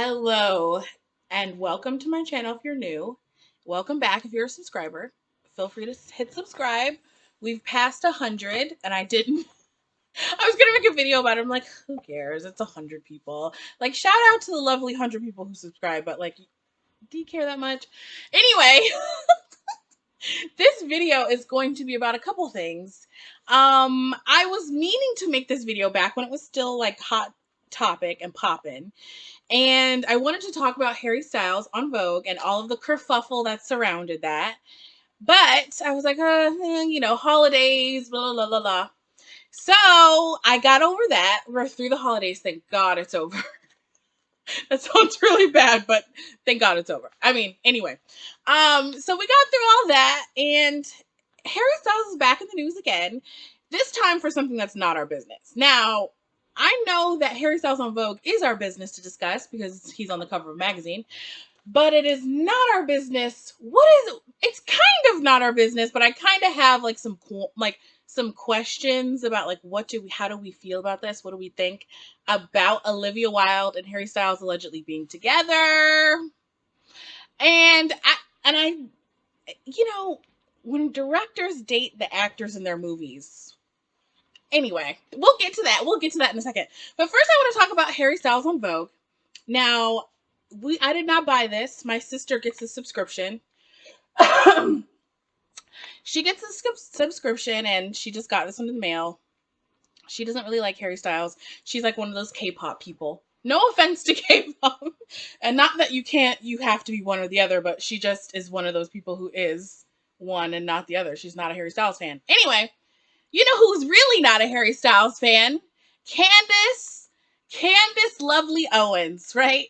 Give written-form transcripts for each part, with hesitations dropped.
Hello and welcome to my channel if you're new. Welcome back if you're a subscriber. Feel free to hit subscribe. We've passed 100 and I was gonna make a video about it. I'm like, who cares? It's 100 people. Like, shout out to the lovely 100 people who subscribe, but like, do you care that much? Anyway, this video is going to be about a couple things. I was meaning to make this video back when it was still like hot topic and poppin'. And I wanted to talk about Harry Styles on Vogue and all of the kerfuffle that surrounded that. But I was like, holidays, blah, blah, blah, blah. So I got over that. We're through the holidays. Thank God it's over. That sounds really bad, but thank God it's over. Anyway. So we got through all that, and Harry Styles is back in the news again. This time for something that's not our business. Now, I know that Harry Styles on Vogue is our business to discuss because he's on the cover of a magazine, but it is not our business. It's kind of not our business, but I kind of have like some questions about like how do we feel about this? What do we think about Olivia Wilde and Harry Styles allegedly being together? And when directors date the actors in their movies. Anyway, we'll get to that. We'll get to that in a second. But first I want to talk about Harry Styles on Vogue. Now, I did not buy this. My sister gets a subscription. She gets a subscription and she just got this one in the mail. She doesn't really like Harry Styles. She's like one of those K-pop people. No offense to K-pop. And not that you have to be one or the other, but she just is one of those people who is one and not the other. She's not a Harry Styles fan. Anyway, you know who's really not a Harry Styles fan? Candace Lovely Owens, right?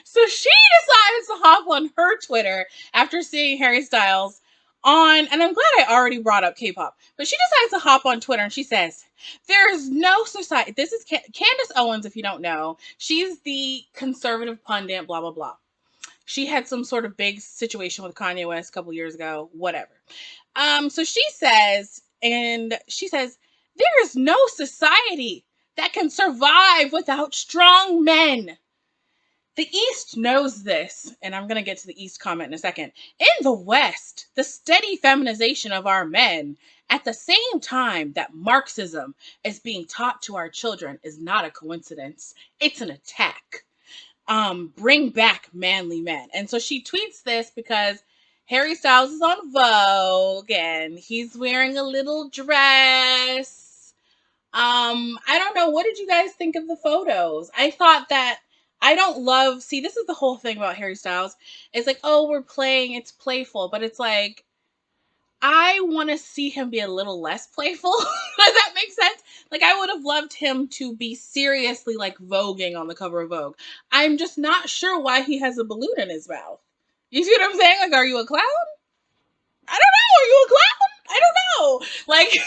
So she decides to hop on her Twitter after seeing Harry Styles and I'm glad I already brought up K-pop, but she decides to hop on Twitter and she says, there is no society. This is Candace Owens, if you don't know. She's the conservative pundit, blah, blah, blah. She had some sort of big situation with Kanye West a couple years ago, whatever. So she says, there is no society that can survive without strong men. The East knows this, and I'm going to get to the East comment in a second. In the West, the steady feminization of our men at the same time that Marxism is being taught to our children is not a coincidence. It's an attack. Bring back manly men. And so she tweets this because Harry Styles is on Vogue and he's wearing a little dress. I don't know. What did you guys think of the photos? I thought that this is the whole thing about Harry Styles. It's like, oh, it's playful, but it's like, I want to see him be a little less playful. Does that make sense? Like, I would have loved him to be seriously like voguing on the cover of Vogue. I'm just not sure why he has a balloon in his mouth. You see what I'm saying? Like, are you a clown? I don't know. Are you a clown? I don't know. Like,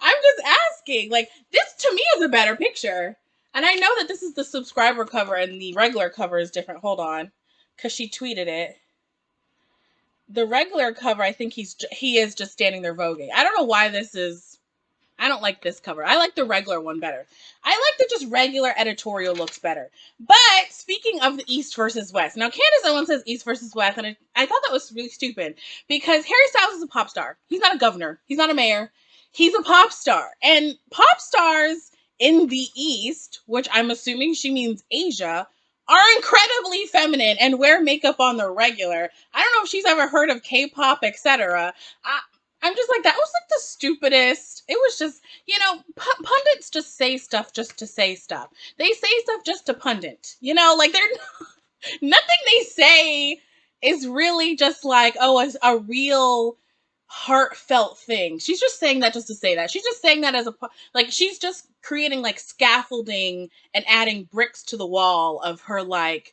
I'm just asking. Like, this to me is a better picture. And I know that this is the subscriber cover and the regular cover is different. Hold on. Because she tweeted it. The regular cover, I think he is just standing there voguing. I don't know why I don't like this cover. I like the regular one better. I like the just regular editorial looks better. But speaking of the East versus West. Now, Candace Owens says East versus West. And I thought that was really stupid. Because Harry Styles is a pop star. He's not a governor. He's not a mayor. He's a pop star. And pop stars in the East, which I'm assuming she means Asia, are incredibly feminine and wear makeup on the regular. I don't know if she's ever heard of K-pop, etc. I'm just like, that was like the stupidest. It was just, pundits just say stuff just to say stuff. They say stuff just to pundit. Like nothing they say is really just like, oh, a real heartfelt thing. She's just saying that just to say that. She's just saying that she's just creating like scaffolding and adding bricks to the wall of her like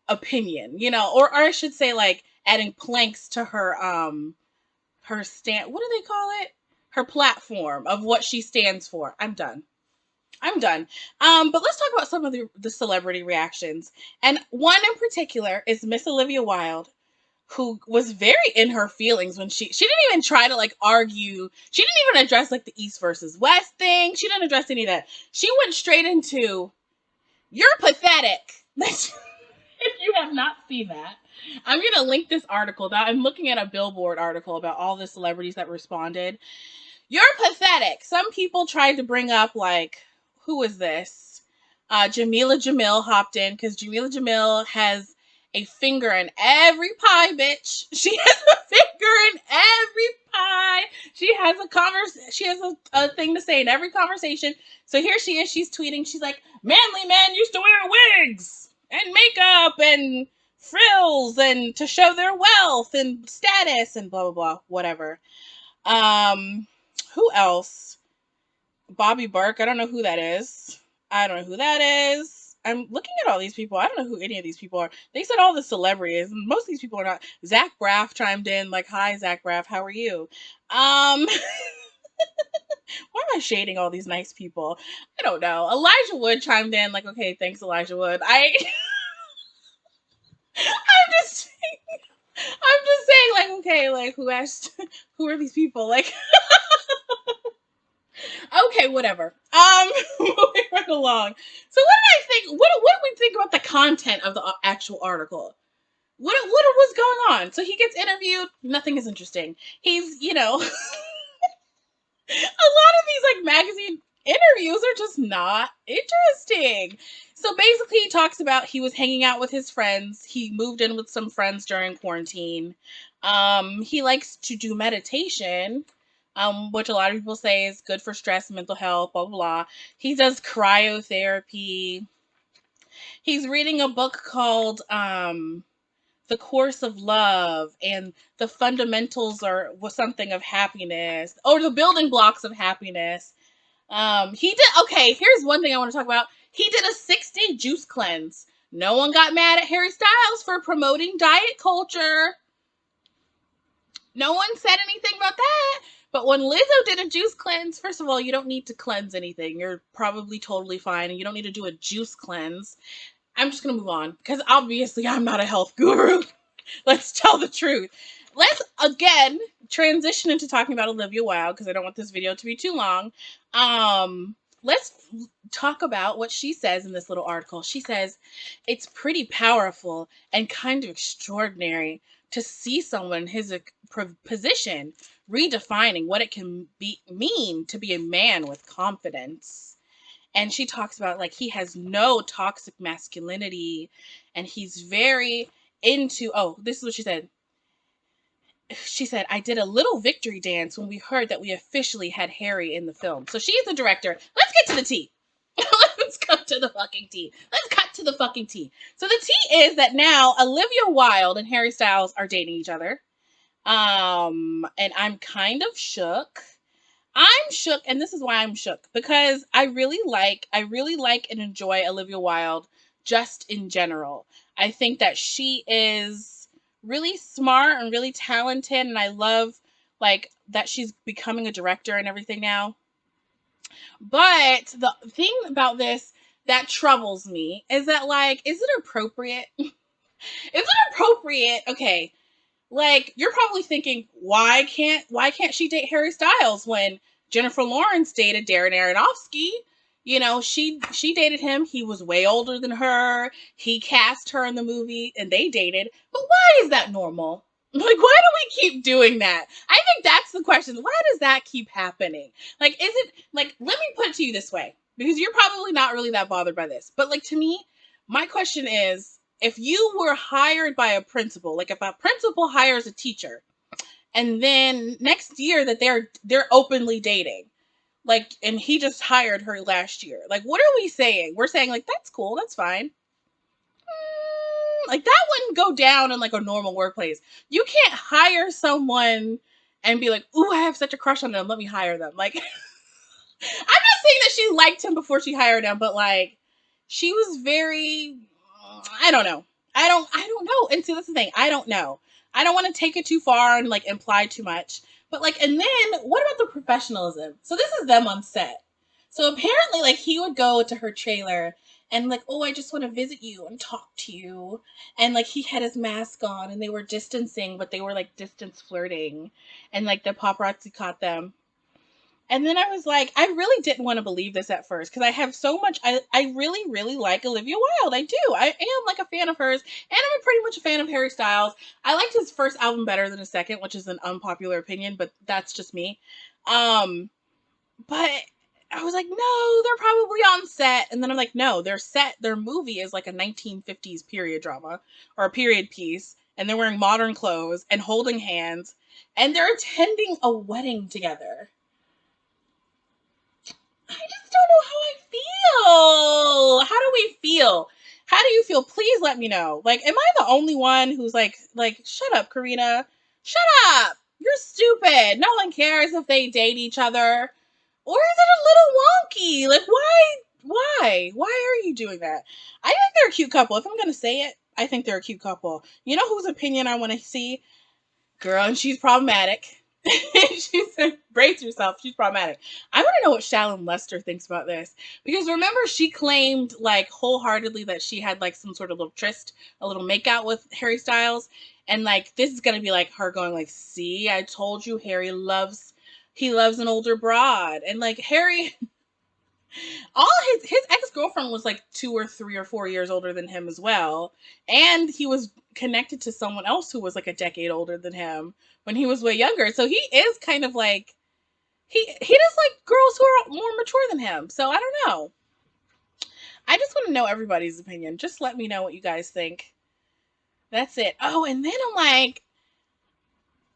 opinion, or I should say like adding planks to her her stand. What do they call it? Her platform of what she stands for. I'm done. But let's talk about some of the celebrity reactions. And one in particular is Miss Olivia Wilde, who was very in her feelings when she didn't even try to like argue. She didn't even address like the East versus West thing. She didn't address any of that. She went straight into, You're pathetic. If you have not seen that, I'm going to link this article. That I'm looking at a Billboard article about all the celebrities that responded. You're pathetic. Some people tried to bring up, like, who is this? Jamila Jamil hopped in because Jamila Jamil has a finger in every pie, bitch. She has a finger in every pie. She has a thing to say in every conversation. So here she is. She's tweeting. She's like, manly men used to wear wigs and makeup and frills and to show their wealth and status and blah blah blah, whatever. Um, who else? Bobby Burke. I don't know who that is. I don't know who that is. I'm looking at all these people. I don't know who any of these people are. They said all the celebrities. Most of these people are not. Zach Braff chimed in like, "Hi, Zach Braff. How are you?" Why am I shading all these nice people? I don't know. Elijah Wood chimed in like, "Okay, thanks, Elijah Wood." I'm just, I'm just saying like, okay, like who asked? Who are these people? Like. Okay, whatever. Moving right along. So, what did I think? What did we think about the content of the actual article? What was going on? So he gets interviewed. Nothing is interesting. He's, a lot of these like magazine interviews are just not interesting. So basically, he talks about he was hanging out with his friends. He moved in with some friends during quarantine. He likes to do meditation, which a lot of people say is good for stress, mental health, blah blah blah. He does cryotherapy. He's reading a book called The Course of Love and the fundamentals or something of happiness, or the building blocks of happiness. He did, okay, here's one thing I want to talk about. He did a 6-day juice cleanse. No one got mad at Harry Styles for promoting diet culture. No one said anything about that. But when Lizzo did a juice cleanse, first of all, you don't need to cleanse anything. You're probably totally fine, and you don't need to do a juice cleanse. I'm just gonna move on, because obviously I'm not a health guru. Let's tell the truth. Let's again transition into talking about Olivia Wilde, because I don't want this video to be too long. Let's talk about what she says in this little article. She says, it's pretty powerful and kind of extraordinary to see someone in his position redefining what it can mean to be a man with confidence. And she talks about like he has no toxic masculinity and he's very into, oh, this is what she said. She said, I did a little victory dance when we heard that we officially had Harry in the film. So she's the director. Let's get to the tea. Let's cut to the fucking tea. Let's cut to the fucking tea. So the tea is that now Olivia Wilde and Harry Styles are dating each other. And I'm kind of shook. I'm shook, and this is why I'm shook, because I really like and enjoy Olivia Wilde just in general. I think that she is really smart and really talented, and I love like that she's becoming a director and everything now. But the thing about this that troubles me is that, like, is it appropriate? Is it appropriate? Okay, like, you're probably thinking, why can't she date Harry Styles when Jennifer Lawrence dated Darren Aronofsky? You know, she dated him. He was way older than her. He cast her in the movie and they dated. But why is that normal? Like, why do we keep doing that? I think that's the question. Why does that keep happening? Like, is it, like, let me put it to you this way, because you're probably not really that bothered by this. But, like, to me, my question is, if you were hired by a principal, like if a principal hires a teacher and then next year that they're openly dating, like, and he just hired her last year, like, what are we saying? We're saying like, that's cool, that's fine. Like, that wouldn't go down in like a normal workplace. You can't hire someone and be like, ooh, I have such a crush on them, let me hire them. Like, I'm not saying that she liked him before she hired him, but like, she was very, I don't know. I don't know. And see, that's the thing. I don't know. I don't want to take it too far and like imply too much. But like, and then what about the professionalism? So this is them on set. So apparently, like, he would go to her trailer and like, oh, I just want to visit you and talk to you. And like, he had his mask on and they were distancing, but they were like distance flirting. And like the paparazzi caught them. And then I was like, I really didn't want to believe this at first because I have so much. I really, really like Olivia Wilde. I do. I am like a fan of hers, and I'm pretty much a fan of Harry Styles. I liked his first album better than his second, which is an unpopular opinion, but that's just me. Um, but I was like, no, they're probably on set. And then I'm like, no, their movie is like a 1950s period drama or a period piece. And they're wearing modern clothes and holding hands and they're attending a wedding together. I just don't know how I feel. How do we feel? How do you feel? Please let me know. Like, am I the only one who's like, shut up, Karina. Shut up. You're stupid. No one cares if they date each other. Or is it a little wonky? Like, why? Why are you doing that? I think they're a cute couple. If I'm going to say it, I think they're a cute couple. You know whose opinion I want to see? Girl, and she's problematic. She said, brace yourself. She's problematic. I want to know what Shallon Lester thinks about this. Because remember, she claimed, like, wholeheartedly that she had, like, some sort of little tryst, a little makeout with Harry Styles. And, like, this is going to be, like, her going, like, see, I told you he loves an older broad. And, like, Harry, all his ex-girlfriend was, like, 2 or 3 or 4 years older than him as well. And he was connected to someone else who was, like, a decade older than him when he was way younger. So he is kind of, like, he does like girls who are more mature than him. So I don't know. I just want to know everybody's opinion. Just let me know what you guys think. That's it. Oh, and then I'm like,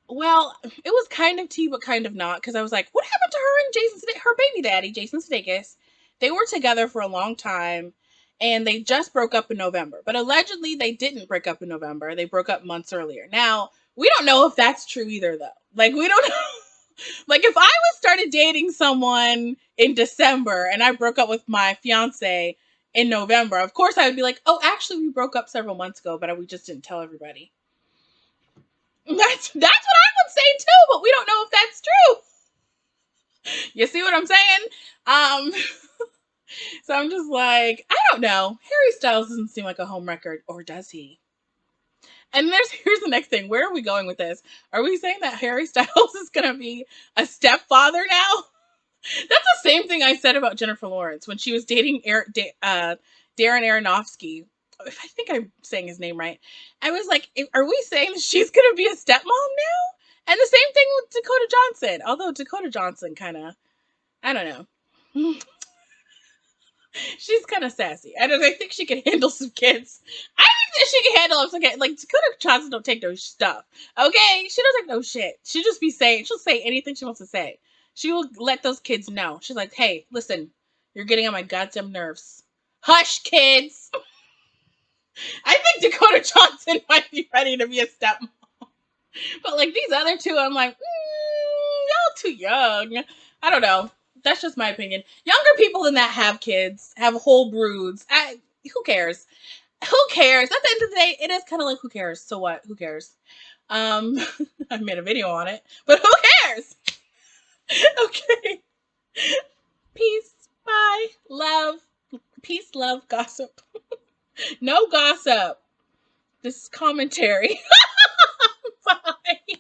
well, it was kind of tea, but kind of not, because I was like, what happened to her and her baby daddy, Jason Sudeikis? They were together for a long time, and they just broke up in November. But allegedly, they didn't break up in November. They broke up months earlier. Now, we don't know if that's true either, though. Like, we don't know. Like, if I was started dating someone in December and I broke up with my fiance in November, of course I would be like, oh, actually, we broke up several months ago, but we just didn't tell everybody. That's what I would say too, but we don't know if that's true. You see what I'm saying? Um, so I'm just like, I don't know. Harry Styles doesn't seem like a home record, or does he? And here's the next thing. Where are we going with this? Are we saying that Harry Styles is gonna be a stepfather now? That's the same thing I said about Jennifer Lawrence when she was dating Darren Aronofsky. I think I'm saying his name right. I was like, are we saying she's going to be a stepmom now? And the same thing with Dakota Johnson. Although Dakota Johnson kind of, I don't know. She's kind of sassy. I think she can handle some kids. I think that she can handle some kids. Like, Dakota Johnson don't take no stuff. Okay? She don't take no shit. She'll say anything she wants to say. She will let those kids know. She's like, hey, listen, you're getting on my goddamn nerves. Hush, kids. I think Dakota Johnson might be ready to be a stepmom. But, like, these other two, I'm like, y'all too young. I don't know. That's just my opinion. Younger people than that have kids, have whole broods. Who cares? Who cares? At the end of the day, it is kind of like, who cares? So what? Who cares? I made a video on it, but who cares? Okay. Peace. Bye. Love. Peace, love, gossip. No gossip. This is commentary. Bye.